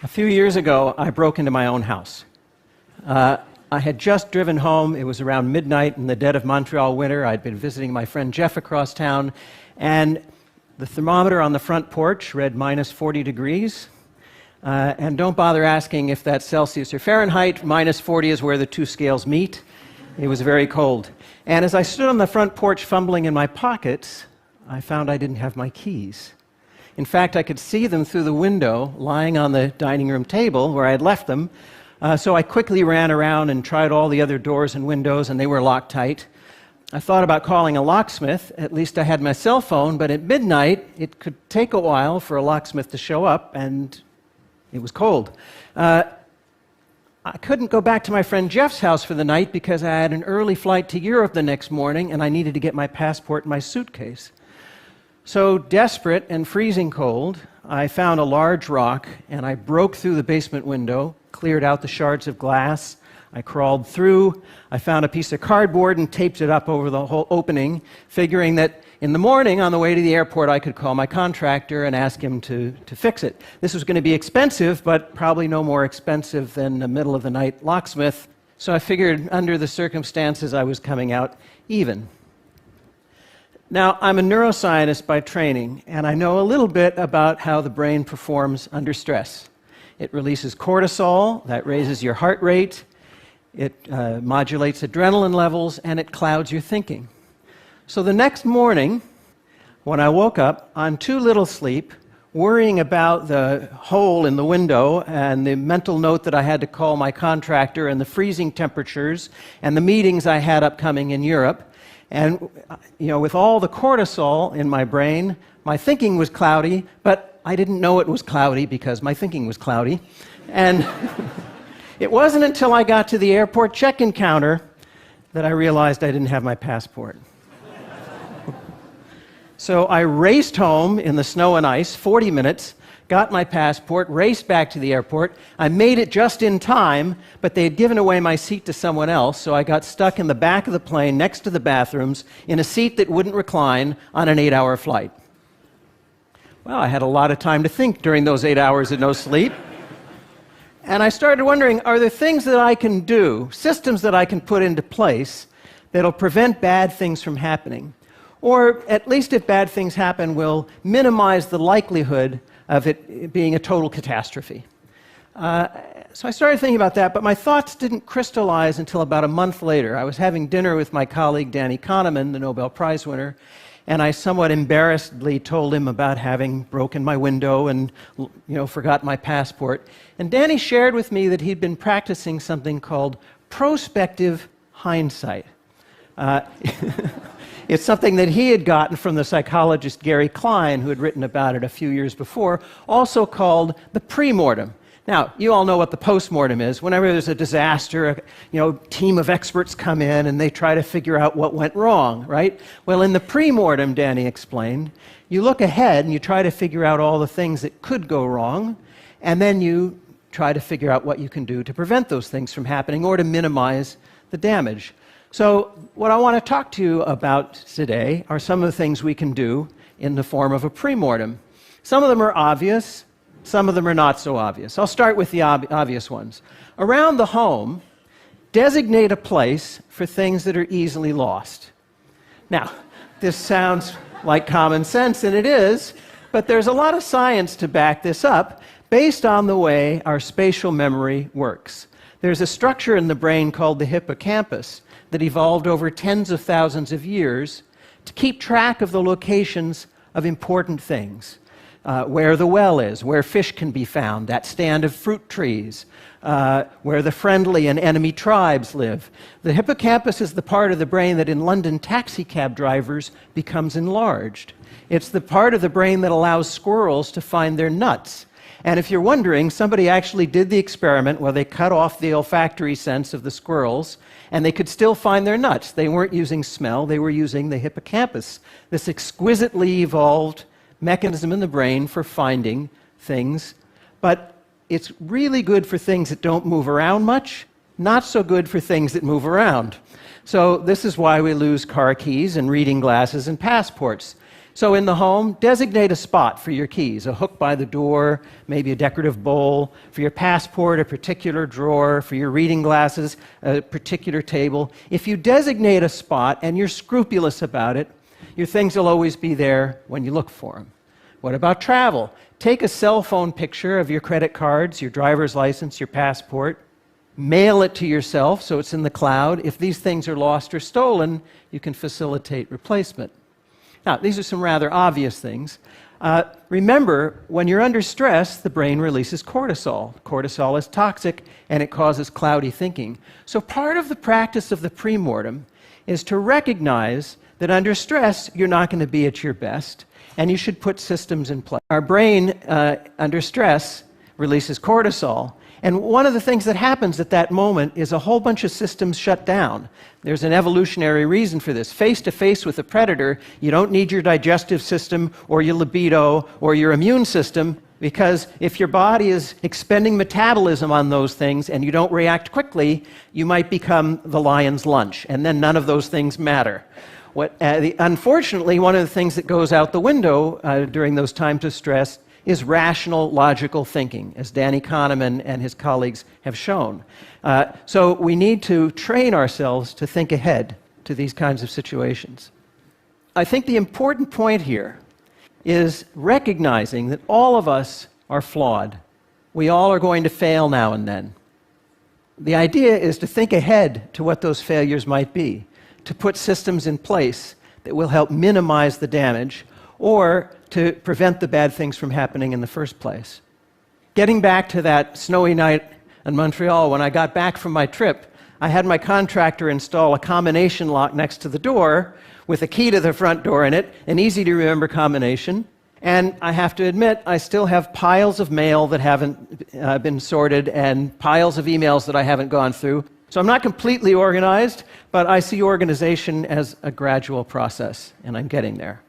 A few years ago, I broke into my own house. I had just driven home. It was around midnight in the dead of Montreal winter. I'd been visiting my friend Jeff across town, and the thermometer on the front porch read minus 40 degrees. And don't bother asking if that's Celsius or Fahrenheit. Minus 40 is where the two scales meet. It was very cold. And as I stood on the front porch fumbling in my pockets, I found I didn't have my keys. In fact, I could see them through the window lying on the dining room table where I had left them. So I quickly ran around and tried all the other doors and windows, and they were locked tight. I thought about calling a locksmith. At least I had my cell phone, but at midnight, it could take a while for a locksmith to show up, and it was cold. I couldn't go back to my friend Jeff's house for the night because I had an early flight to Europe the next morning, and I needed to get my passport in my suitcase. So, desperate and freezing cold, I found a large rock, and I broke through the basement window, cleared out the shards of glass. I crawled through. I found a piece of cardboard and taped it up over the whole opening, figuring that in the morning, on the way to the airport, I could call my contractor and ask him to fix it. This was going to be expensive, but probably no more expensive than a middle-of-the-night locksmith. So I figured, under the circumstances, I was coming out even. Now, I'm a neuroscientist by training, and I know a little bit about how the brain performs under stress. It releases cortisol, that raises your heart rate, it modulates adrenaline levels, and it clouds your thinking. So the next morning, when I woke up on too little sleep, worrying about the hole in the window and the mental note that I had to call my contractor and the freezing temperatures and the meetings I had upcoming in Europe, and with all the cortisol in my brain, my thinking was cloudy, but I didn't know it was cloudy because my thinking was cloudy. And it wasn't until I got to the airport check-in counter that I realized I didn't have my passport. So I raced home in the snow and ice, 40 minutes, got my passport, raced back to the airport. I made it just in time, but they had given away my seat to someone else, so I got stuck in the back of the plane next to the bathrooms in a seat that wouldn't recline on an 8-hour flight. Well, I had a lot of time to think during those 8 hours of no sleep. And I started wondering, are there things that I can do, systems that I can put into place that'll prevent bad things from happening? Or at least if bad things happen, will minimize the likelihood of it being a total catastrophe. So I started thinking about that, but my thoughts didn't crystallize until about a month later. I was having dinner with my colleague Danny Kahneman, the Nobel Prize winner, and I somewhat embarrassedly told him about having broken my window and forgot my passport. And Danny shared with me that he'd been practicing something called prospective hindsight. It's something that he had gotten from the psychologist Gary Klein, who had written about it a few years before, also called the premortem. Now, you all know what the postmortem is. Whenever there's a disaster, a team of experts come in and they try to figure out what went wrong, right? Well, in the premortem, Danny explained, you look ahead and you try to figure out all the things that could go wrong, and then you try to figure out what you can do to prevent those things from happening or to minimize the damage. So what I want to talk to you about today are some of the things we can do in the form of a premortem. Some of them are obvious, some of them are not so obvious. I'll start with the obvious ones. Around the home, designate a place for things that are easily lost. Now, this sounds like common sense, and it is, but there's a lot of science to back this up based on the way our spatial memory works. There's a structure in the brain called the hippocampus that evolved over tens of thousands of years to keep track of the locations of important things. Where the well is, where fish can be found, that stand of fruit trees, where the friendly and enemy tribes live. The hippocampus is the part of the brain that in London taxicab drivers becomes enlarged. It's the part of the brain that allows squirrels to find their nuts. And if you're wondering, somebody actually did the experiment where they cut off the olfactory sense of the squirrels, and they could still find their nuts. They weren't using smell, they were using the hippocampus, this exquisitely evolved mechanism in the brain for finding things. But it's really good for things that don't move around much, not so good for things that move around. So this is why we lose car keys and reading glasses and passports. So in the home, designate a spot for your keys, a hook by the door, maybe a decorative bowl, for your passport, a particular drawer, for your reading glasses, a particular table. If you designate a spot and you're scrupulous about it, your things will always be there when you look for them. What about travel? Take a cell phone picture of your credit cards, your driver's license, your passport. Mail it to yourself so it's in the cloud. If these things are lost or stolen, you can facilitate replacement. Now, these are some rather obvious things. Remember, when you're under stress, the brain releases cortisol. Cortisol is toxic, and it causes cloudy thinking. So part of the practice of the premortem is to recognize that under stress, you're not going to be at your best, and you should put systems in place. Our brain, under stress, releases cortisol, and one of the things that happens at that moment is a whole bunch of systems shut down. There's an evolutionary reason for this. Face to face with a predator, you don't need your digestive system or your libido or your immune system, because if your body is expending metabolism on those things and you don't react quickly, you might become the lion's lunch, and then none of those things matter. Unfortunately, one of the things that goes out the window during those times of stress is rational, logical thinking, as Danny Kahneman and his colleagues have shown. So we need to train ourselves to think ahead to these kinds of situations. I think the important point here is recognizing that all of us are flawed. We all are going to fail now and then. The idea is to think ahead to what those failures might be, to put systems in place that will help minimize the damage, or to prevent the bad things from happening in the first place. Getting back to that snowy night in Montreal, when I got back from my trip, I had my contractor install a combination lock next to the door with a key to the front door in it, an easy-to-remember combination. And I have to admit, I still have piles of mail that haven't been sorted and piles of emails that I haven't gone through. So I'm not completely organized, but I see organization as a gradual process, and I'm getting there.